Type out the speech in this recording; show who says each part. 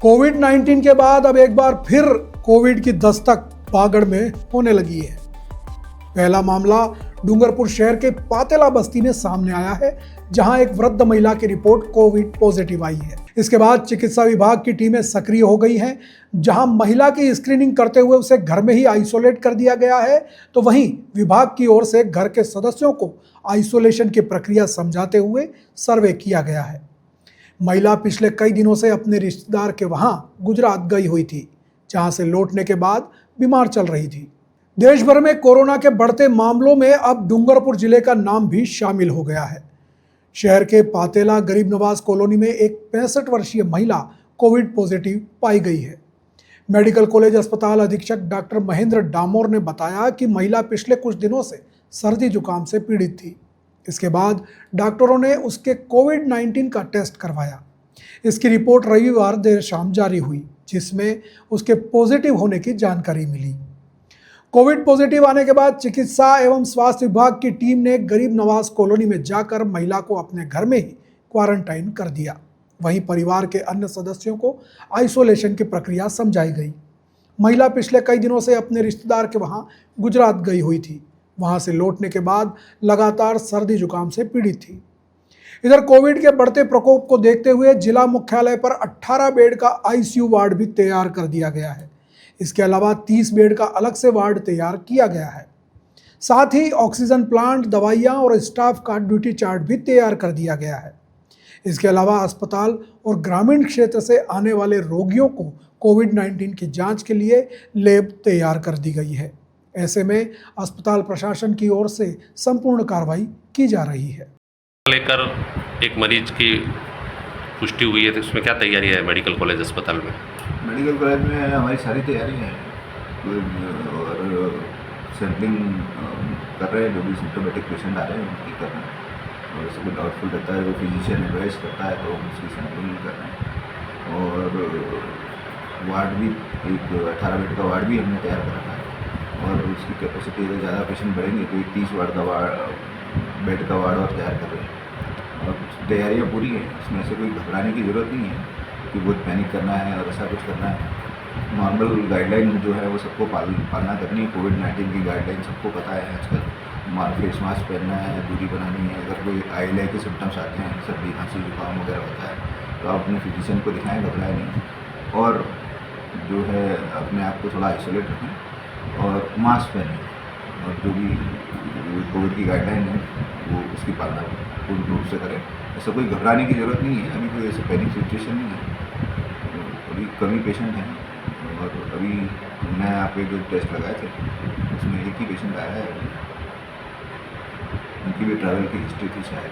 Speaker 1: कोविड-19 के बाद अब एक बार फिर कोविड की दस्तक बागड़ में होने लगी है। पहला मामला डूंगरपुर शहर के पातेला बस्ती में सामने आया है, जहां एक वृद्ध महिला की रिपोर्ट कोविड पॉजिटिव आई है। इसके बाद चिकित्सा विभाग की टीमें सक्रिय हो गई हैं, जहां महिला की स्क्रीनिंग करते हुए उसे घर में ही आइसोलेट कर दिया गया है, तो वहीं विभाग की ओर से घर के सदस्यों को आइसोलेशन की प्रक्रिया समझाते हुए सर्वे किया गया है। महिला पिछले कई दिनों से अपने रिश्तेदार के वहां गुजरात गई हुई थी, जहां से लौटने के बाद बीमार चल रही थी। देश भर में कोरोना के बढ़ते मामलों में अब डूंगरपुर जिले का नाम भी शामिल हो गया है। शहर के पातेला गरीब नवाज कॉलोनी में एक 65 वर्षीय महिला कोविड पॉजिटिव पाई गई है। मेडिकल कॉलेज अस्पताल अधीक्षक डॉक्टर महेंद्र डामोर ने बताया कि महिला पिछले कुछ दिनों से सर्दी जुकाम से पीड़ित थी। इसके बाद डॉक्टरों ने उसके कोविड-19 का टेस्ट करवाया। इसकी रिपोर्ट रविवार देर शाम जारी हुई, जिसमें उसके पॉजिटिव होने की जानकारी मिली। कोविड पॉजिटिव आने के बाद चिकित्सा एवं स्वास्थ्य विभाग की टीम ने गरीब नवाज कॉलोनी में जाकर महिला को अपने घर में ही क्वारंटाइन कर दिया। वहीं परिवार के अन्य सदस्यों को आइसोलेशन की प्रक्रिया समझाई गई। महिला पिछले कई दिनों से अपने रिश्तेदार के वहां गुजरात गई हुई थी। वहां से लौटने के बाद लगातार सर्दी जुकाम से पीड़ित थी। इधर कोविड के बढ़ते प्रकोप को देखते हुए जिला मुख्यालय पर 18 बेड का आईसीयू वार्ड भी तैयार कर दिया गया है। इसके अलावा 30 बेड का अलग से वार्ड तैयार किया गया है। साथ ही ऑक्सीजन प्लांट, दवाइयां और स्टाफ का ड्यूटी चार्ट भी तैयार कर दिया गया है। इसके अलावा अस्पताल और ग्रामीण क्षेत्र से आने वाले रोगियों को कोविड-19 की जांच के लिए लैब तैयार कर दी गई है। ऐसे में अस्पताल प्रशासन की ओर से संपूर्ण कार्रवाई की जा रही है।
Speaker 2: लेकर एक मरीज की पुष्टि हुई है, तो उसमें क्या तैयारी है मेडिकल कॉलेज अस्पताल में?
Speaker 3: मेडिकल कॉलेज में हमारी सारी तैयारी है और सैम्पलिंग कर रहे हैं। जो भी सिम्टोमेटिक पेशेंट आ रहे हैं उनकी कर रहे हैं, और उसको डाउटफुल रहता है, जो फिजिशियन एडवाइस करता है तो हम उसकी सैम्पलिंग कर रहे हैं। और वार्ड भी एक 18 बेड का वार्ड भी हमने तैयार कर रखा है, और उसकी कैपेसिटी अगर ज़्यादा पेशेंट बढ़ेंगे तो एक 30 बेड का वार्ड और तैयार कर रहे हैं। और कुछ तैयारियाँ पूरी हैं, इसमें ऐसे कोई घबराने की ज़रूरत नहीं है कि बहुत पैनिक करना है और ऐसा कुछ करना है। नॉर्मल गाइडलाइन जो है वो सबको पालना करनी है। कोविड-19 की गाइडलाइन सबको पता है आजकल। फेस मास्क पहनना है, दूरी बनानी है। अगर कोई आइले के सिम्टम्स आते हैं, सर्दी खांसी जुकाम वगैरह होता है, तो आप अपने फिजिशियन को दिखाएं, घबराएं नहीं। और जो है अपने आप को थोड़ा आइसोलेट रखें और मास्क पहनें, और जो भी कोविड की गाइडलाइन है वो उसकी पालना पूर्ण रूप से करें। ऐसा कोई घबराने की ज़रूरत नहीं है। अभी कोई ऐसे पैनिक सिचुएशन नहीं है। अभी कमी पेशेंट हैं, और अभी मैं यहाँ पे जो टेस्ट लगाए थे उसमें एक ही पेशेंट आया है। उनकी भी ट्रैवल की हिस्ट्री थी शायद।